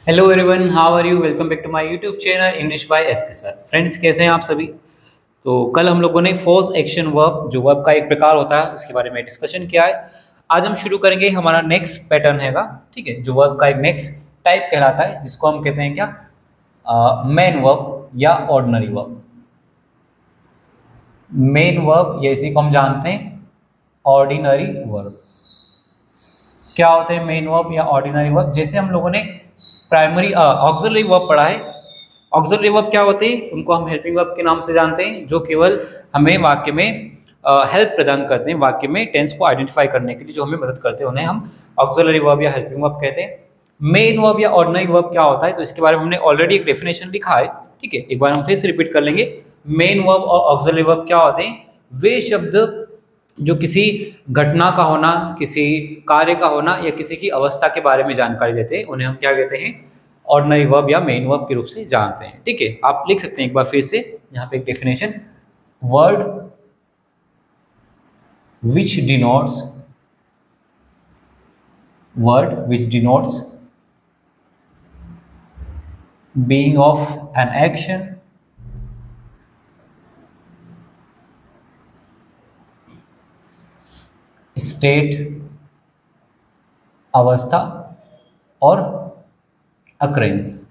Hello everyone, how are you? Welcome back to my YouTube channel English by SK sir. Friends, कैसे हैं आप सभी? तो कल हम लोगों ने फोर्स एक्शन वर्ब, जो वर्ब का एक प्रकार होता है, उसके बारे में डिस्कशन किया है। आज हम शुरू करेंगे। हमारा नेक्स्ट पैटर्न हैगा, ठीक है, जो वर्ब का एक नेक्स्ट टाइप कहलाता है, जिसको हम कहते हैं क्या, मेन वर्ब या ऑर्डिनरी वर्ब। मेन वर्ब या इसी को हम जानते हैं ऑर्डिनरी वर्ब। क्या होते हैं मेन वर्ब या ऑर्डिनरी वर्ब? जैसे हम लोगों ने प्राइमरी ऑक्सिलरी वर्ब पढ़ा है। ऑक्सिलरी वर्ब क्या होते हैं? उनको हम हेल्पिंग वर्ब के नाम से जानते हैं, जो केवल हमें वाक्य में हेल्प प्रदान करते हैं, वाक्य में टेंस को आइडेंटिफाई करने के लिए जो हमें मदद करते हैं, उन्हें हम ऑक्सिलरी वर्ब या हेल्पिंग वर्ब कहते हैं। मेन वर्ब या ऑर्डिनरी वर्ब क्या होता है, तो इसके बारे में हमने ऑलरेडी एक डेफिनेशन लिखा है, ठीक है। एक बार हम फिर से रिपीट कर लेंगे। मेन वर्ब और ऑक्सिलरी वर्ब क्या होते हैं? वे शब्द जो किसी घटना का होना, किसी कार्य का होना या किसी की अवस्था के बारे में जानकारी देते हैं, उन्हें हम क्या कहते हैं? ऑर्डिनरी वर्ब या मेन वर्ब के रूप से जानते हैं, ठीक है। आप लिख सकते हैं एक बार फिर से यहाँ पे एक definition. Word which denotes being of an action state, अवस्था और अक्रेंस,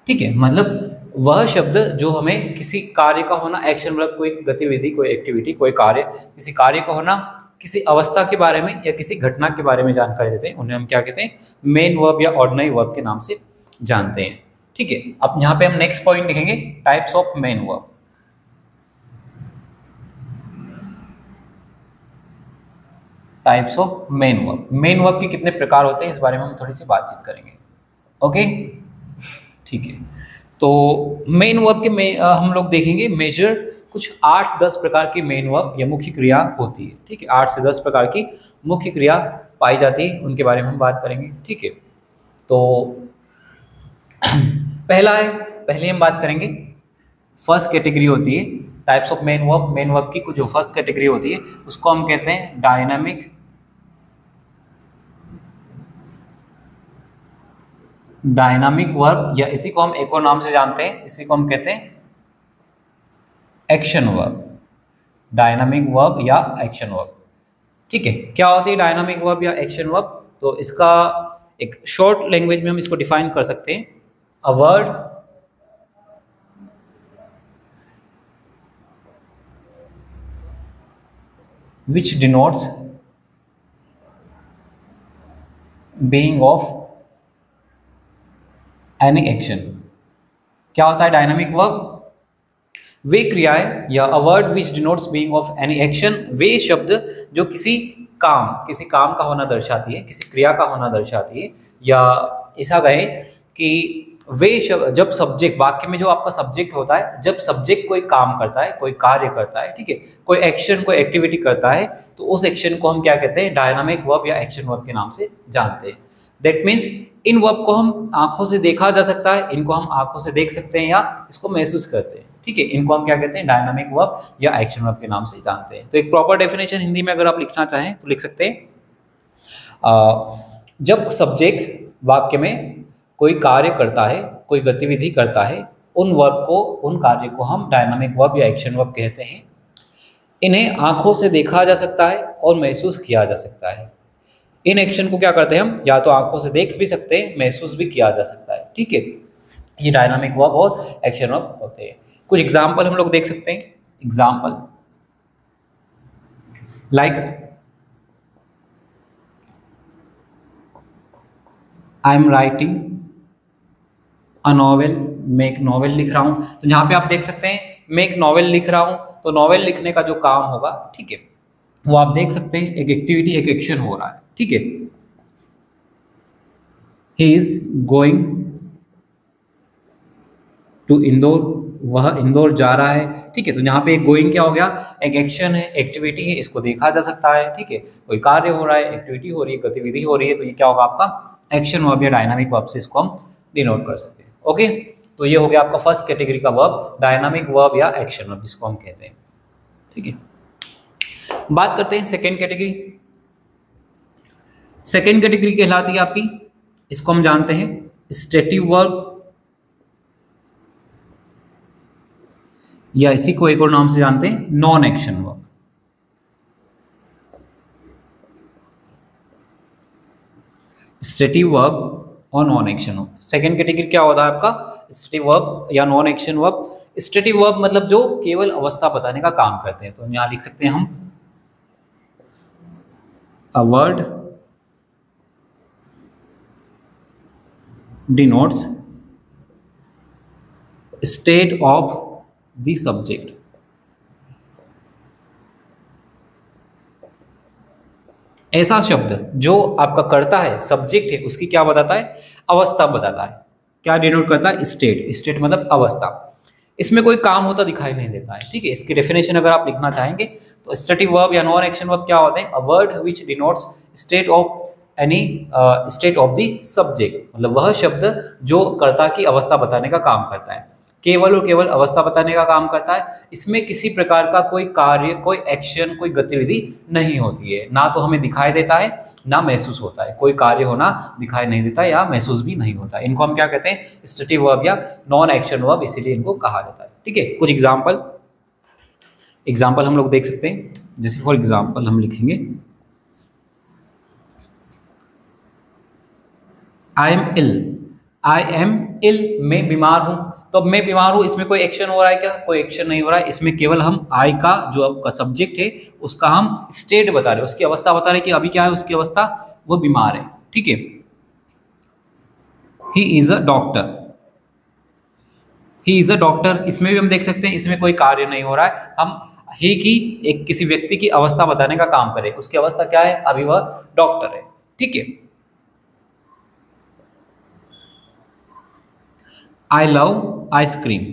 ठीक है। मतलब वह शब्द जो हमें किसी कार्य का होना, एक्शन मतलब कोई गतिविधि, कोई एक्टिविटी, कोई कार्य, किसी कार्य का होना, किसी अवस्था के बारे में या किसी घटना के बारे में जानकारी देते हैं, उन्हें हम क्या कहते हैं? मेन वर्ब या ऑर्डिनरी वर्ब के नाम से जानते हैं, ठीक है। अब यहाँ पे हम नेक्स्ट पॉइंट लिखेंगे, types of main verb. Types of main verb. Main verb के कितने प्रकार होते हैं, इस बारे में हम थोड़ी सी बातचीत करेंगे, ओके, ठीक है। तो मेन वर्ब के में हम लोग देखेंगे मेजर कुछ 8-10 प्रकार की मेन वर्ब या मुख्य क्रिया होती है, ठीक है। 8 से 10 प्रकार की मुख्य क्रिया पाई जाती है, उनके बारे में हम बात करेंगे, ठीक है। तो पहले हम बात करेंगे, फर्स्ट कैटेगरी होती है types of main verb. Main verb की कुछ जो फर्स्ट कैटेगरी होती है उसको हम कहते हैं डायनामिक वर्ब, या इसी को हम एक और नाम से जानते हैं, इसी को हम कहते हैं एक्शन वर्ब। डायनामिक वर्ब या एक्शन वर्ब, ठीक है। क्या होती है डायनामिक वर्ब या एक्शन वर्ब? तो इसका एक शॉर्ट लैंग्वेज में हम इसको डिफाइन कर सकते हैं, a word which denotes being of any action। क्या होता है डायनामिक वर्ब? वे क्रियाएं या a word which denotes being of any action, वे शब्द जो किसी काम का होना दर्शाती है, किसी क्रिया का होना दर्शाती है, या ऐसा कहे कि वे शब्द जब सब्जेक्ट, वाक्य में जो आपका सब्जेक्ट होता है, जब सब्जेक्ट कोई काम करता है, कोई कार्य करता है, ठीक है, कोई एक्शन, कोई एक्टिविटी करता है, तो उस एक्शन को हम क्या कहते हैं? डायनामिक वर्ब या एक्शन वर्ब के नाम से जानते हैं। दैट मीन्स इन वर्ब को हम आंखों से देखा जा सकता है, इनको हम आंखों से देख सकते हैं या इसको महसूस करते हैं, ठीक है। इनको हम क्या कहते हैं? डायनामिक वर्ब या एक्शन वर्ब के नाम से जानते हैं। तो एक प्रॉपर डेफिनेशन हिंदी में अगर आप लिखना चाहें तो लिख सकते हैं, जब सब्जेक्ट वाक्य में कोई कार्य करता है, कोई गतिविधि करता है, उन वर्ब को, उन कार्य को हम डायनामिक वर्ब या एक्शन वर्ब कहते हैं। इन्हें आंखों से देखा जा सकता है और महसूस किया जा सकता है। इन एक्शन को क्या करते हैं हम? या तो आंखों से देख भी सकते हैं, महसूस भी किया जा सकता है, ठीक है। ये डायनामिक वर्ब और एक्शन वर्ब होते हैं। कुछ एग्जाम्पल हम लोग देख सकते हैं। Example like I am writing a novel, मैं एक नॉवेल लिख रहा हूं। तो यहाँ पे आप देख सकते हैं मैं एक नॉवेल लिख रहा हूं, तो नॉवेल लिखने का जो काम होगा, ठीक है, वो आप देख सकते हैं एक एक्टिविटी, एक एक्शन हो रहा है, ठीक है। He is going to Indore, वह इंदौर जा रहा है, ठीक है। तो यहाँ पे गोइंग क्या हो गया? एक एक्शन है, एक्टिविटी है, इसको देखा जा सकता है, ठीक है। कोई कार्य हो रहा है, एक्टिविटी हो रही है, गतिविधि हो रही है, तो ये क्या होगा आपका? एक्शन वर्ब या डायनामिक वर्ब से इसको हम डिनोट कर सकते हैं, ओके। तो ये हो गया आपका फर्स्ट कैटेगरी का वर्ब, डायनामिक वर्ब या एक्शन वर्ब जिसको हम कहते हैं, ठीक है। बात करते हैं सेकेंड कैटेगरी। सेकेंड कैटेगरी कहलाती है आपकी, इसको हम जानते हैं स्टेटिव वर्ब, या इसी को एक और नाम से जानते हैं non action verb. Stative verb और non action verb. Second category क्या होता है आपका, स्टेटिव वर्ब या non action verb. Stative verb मतलब जो केवल अवस्था बताने का काम करते हैं, तो यहां लिख सकते हैं हम a word denotes state of the subject। ऐसा शब्द जो आपका करता है, सब्जेक्ट है, उसकी क्या बताता है, अवस्था बताता है। क्या डिनोट करता है, स्टेट। स्टेट मतलब अवस्था। इसमें कोई काम होता दिखाई नहीं देता है, ठीक है। इसकी डेफिनेशन अगर आप लिखना चाहेंगे तो स्टेटिव वर्ब या नॉन एक्शन वर्ब क्या होते हैं, a word which denotes state of any state of the subject, मतलब वह शब्द जो कर्ता की अवस्था बताने का काम करता है, केवल और केवल अवस्था बताने का काम करता है। इसमें किसी प्रकार का कोई कार्य, कोई एक्शन, कोई गतिविधि नहीं होती है, ना तो हमें दिखाई देता है ना महसूस होता है। कोई कार्य होना दिखाई नहीं देता या महसूस भी नहीं होता। इनको हम क्या कहते हैं, स्टेटिव वर्ब या नॉन एक्शन वर्ब, इसीलिए इनको कहा जाता है, ठीक है। कुछ एग्जाम्पल हम लोग देख सकते हैं। जैसे फॉर एग्जाम्पल हम लिखेंगे I am ill. I am इल, मैं बीमार हूं। तो अब मैं बीमार हूं, इसमें कोई एक्शन हो रहा है क्या, कोई एक्शन नहीं हो रहा है। इसमें केवल हम आई का जो आपका सब्जेक्ट है उसका हम स्टेट बता रहे हैं, उसकी अवस्था बता रहे हैं कि अभी क्या है उसकी अवस्था, वो बीमार है, ठीक है। He is a doctor. He is a doctor, इसमें भी हम देख सकते हैं इसमें कोई कार्य नहीं हो रहा है। हम ही की एक किसी व्यक्ति की अवस्था बताने का काम करें, उसकी अवस्था क्या है, अभी वह डॉक्टर है, ठीक है। I love ice cream.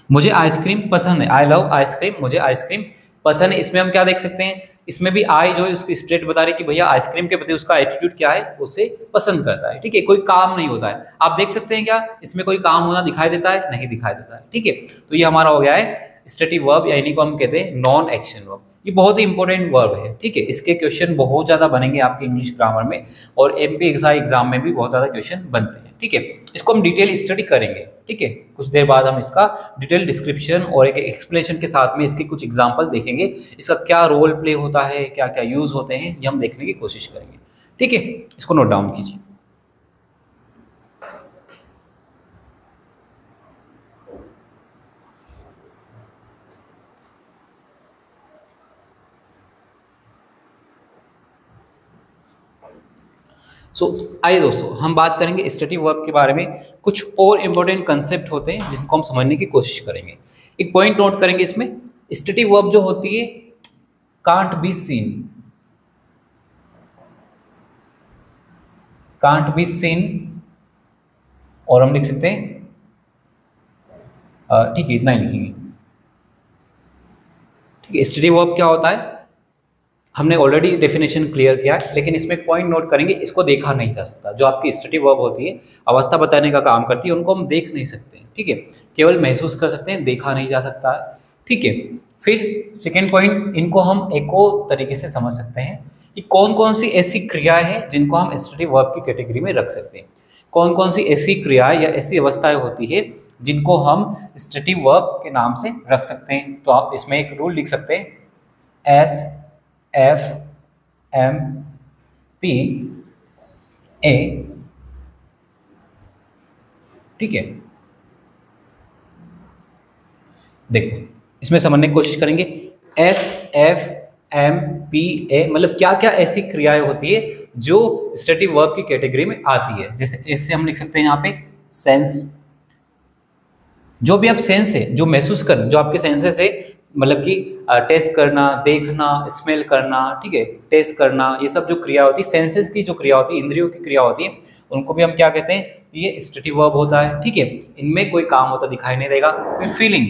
मुझे आइसक्रीम पसंद है। आई लव आइसक्रीम, मुझे आइसक्रीम पसंद है। इसमें हम क्या देख सकते हैं, इसमें भी आई जो है उसकी स्टेट बता रही है कि भैया आइसक्रीम के प्रति उसका एटीट्यूड क्या है, उसे पसंद करता है, ठीक है। कोई काम नहीं होता है। आप देख सकते हैं क्या इसमें कोई काम होना दिखाई देता है, नहीं दिखाई देता है, ठीक है। तो ये हमारा हो गया है स्टेटिव वर्ब, या इन्हीं को हम कहते हैं नॉन एक्शन वर्ब। ये बहुत ही इंपॉर्टेंट वर्ब है, ठीक है। इसके क्वेश्चन बहुत ज़्यादा बनेंगे आपके इंग्लिश ग्रामर में, और एमपीएसआई एग्जाम में भी बहुत ज़्यादा क्वेश्चन बनते हैं, ठीक है। इसको हम डिटेल स्टडी करेंगे, ठीक है। कुछ देर बाद हम इसका डिटेल डिस्क्रिप्शन और एक एक्सप्लेनेशन के साथ में इसके कुछ एग्जाम्पल देखेंगे। इसका क्या रोल प्ले होता है, क्या क्या यूज़ होते हैं, ये हम देखने की कोशिश करेंगे, ठीक है। इसको नोट डाउन कीजिए। आइए दोस्तों, हम बात करेंगे स्टेटिव वर्ब के बारे में। कुछ और इंपॉर्टेंट कंसेप्ट होते हैं जिनको हम समझने की कोशिश करेंगे। एक पॉइंट नोट करेंगे इसमें, स्टेटिव वर्ब जो होती है can't be seen. Can't be seen, और हम लिख सकते हैं, ठीक है, इतना ही लिखेंगे, ठीक है। स्टेटिव वर्ब क्या होता है हमने ऑलरेडी डेफिनेशन क्लियर किया है, लेकिन इसमें एक पॉइंट नोट करेंगे, इसको देखा नहीं जा सकता। जो आपकी स्टेटिव वर्ब होती है, अवस्था बताने का काम करती है, उनको हम देख नहीं सकते, ठीक है। केवल महसूस कर सकते हैं, देखा नहीं जा सकता है, ठीक है। फिर सेकेंड पॉइंट, इनको हम एक और तरीके से समझ सकते हैं कि कौन कौन सी ऐसी क्रियाएं हैं जिनको हम स्टेटिव वर्ब की कैटेगरी में रख सकते हैं। कौन कौन सी ऐसी क्रियाएं या ऐसी अवस्थाएं होती है जिनको हम स्टेटिव वर्ब के नाम से रख सकते हैं। तो आप इसमें एक रूल लिख सकते हैं, S F M P A, ठीक है। देखो इसमें समझने की कोशिश करेंगे, S F M P A मतलब क्या क्या ऐसी क्रियाएं होती है जो स्टेटिव वर्ब की कैटेगरी में आती है। जैसे एस से हम लिख सकते हैं यहाँ पे सेंस। जो भी आप सेंस है, जो महसूस कर, जो आपके सेंसेस है, मतलब कि टेस्ट करना, देखना, स्मेल करना, ठीक है, टेस्ट करना, ये सब जो क्रिया होती है, सेंसेस की जो क्रिया होती है, इंद्रियों की क्रिया होती है, उनको भी हम क्या कहते हैं, ये स्टेटिव वर्ब होता है, ठीक है। इनमें कोई काम होता दिखाई नहीं देगा। फिर फीलिंग,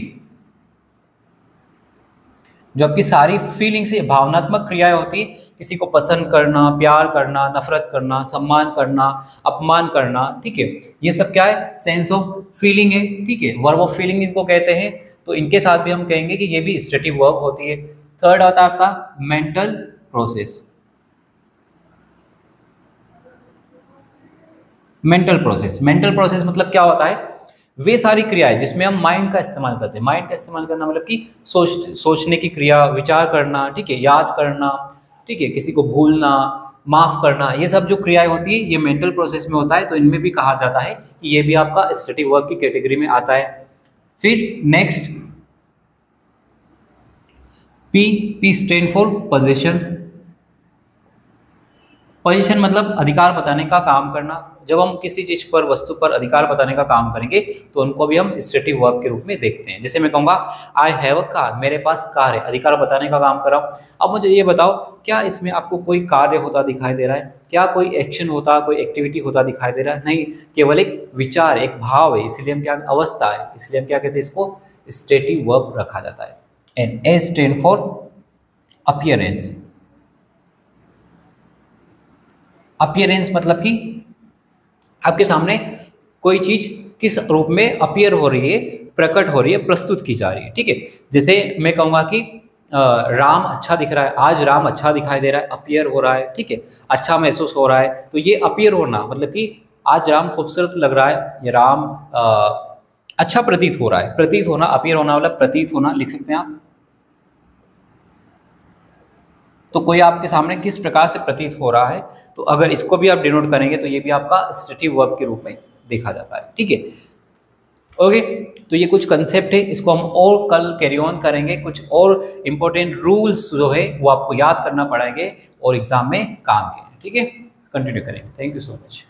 जो आपकी सारी फीलिंग से भावनात्मक क्रियाएं होती है, किसी को पसंद करना, प्यार करना, नफरत करना, सम्मान करना, अपमान करना, ठीक है, ये सब क्या है, सेंस ऑफ फीलिंग है, ठीक है। वर्ब ऑफ फीलिंग इनको कहते हैं। तो इनके साथ भी हम कहेंगे कि ये भी स्टेटिव वर्ब होती है। थर्ड आता है आपका मेंटल प्रोसेस। मेंटल प्रोसेस मतलब क्या होता है, वे सारी क्रियाएं जिसमें हम माइंड का इस्तेमाल करते हैं। माइंड का इस्तेमाल करना मतलब कि सोचने की क्रिया, विचार करना, ठीक है, याद करना, ठीक है, किसी को भूलना, माफ करना, ये सब जो क्रियाएं होती है ये मेंटल प्रोसेस में होता है। तो इनमें भी कहा जाता है कि ये भी आपका स्टडी वर्क की कैटेगरी में आता है। फिर next P stand for position. Position मतलब अधिकार बताने का काम करना। जब हम किसी चीज पर, वस्तु पर अधिकार बताने का काम करेंगे तो उनको भी हम स्टेटिव वर्ब के रूप में देखते हैं। जैसे मैं कहूँगा आई हैव अ कार, मेरे पास कार है, अधिकार बताने का काम कर रहा हूँ। अब मुझे ये बताओ, क्या इसमें आपको कोई कार्य होता दिखाई दे रहा है? क्या कोई एक्शन होता, कोई एक्टिविटी होता दिखाई दे रहा है? नहीं, केवल एक विचार, एक भाव है। इसलिए हम क्या, अवस्था है, इसलिए हम क्या कहते हैं, इसको स्टेटिव वर्ब रखा जाता है। And A stand for appearance. Appearance मतलब कि आपके सामने कोई चीज किस रूप में अपीयर हो रही है, प्रकट हो रही है, प्रस्तुत की जा रही है, ठीक है। जैसे मैं कहूँगा कि राम अच्छा दिख रहा है, आज राम अच्छा दिखाई दे रहा है, अपीयर हो रहा है, ठीक है, अच्छा महसूस हो रहा है। तो ये अपीयर होना मतलब कि आज राम खूबसूरत लग रहा है, ये राम अच्छा प्रतीत हो रहा है। प्रतीत होना, अपीयर होना मतलब प्रतीत होना, लिख सकते हैं आप। तो कोई आपके सामने किस प्रकार से प्रतीत हो रहा है, तो अगर इसको भी आप डिनोट करेंगे तो ये भी आपका स्टेटिव वर्ब के रूप में देखा जाता है, ठीक है। ओके, तो ये कुछ कंसेप्ट है, इसको हम और कल कैरी ऑन करेंगे। कुछ और इंपॉर्टेंट रूल्स जो है वो आपको याद करना पड़ेंगे और एग्जाम में काम के, ठीक है। कंटिन्यू करेंगे। Thank you so much.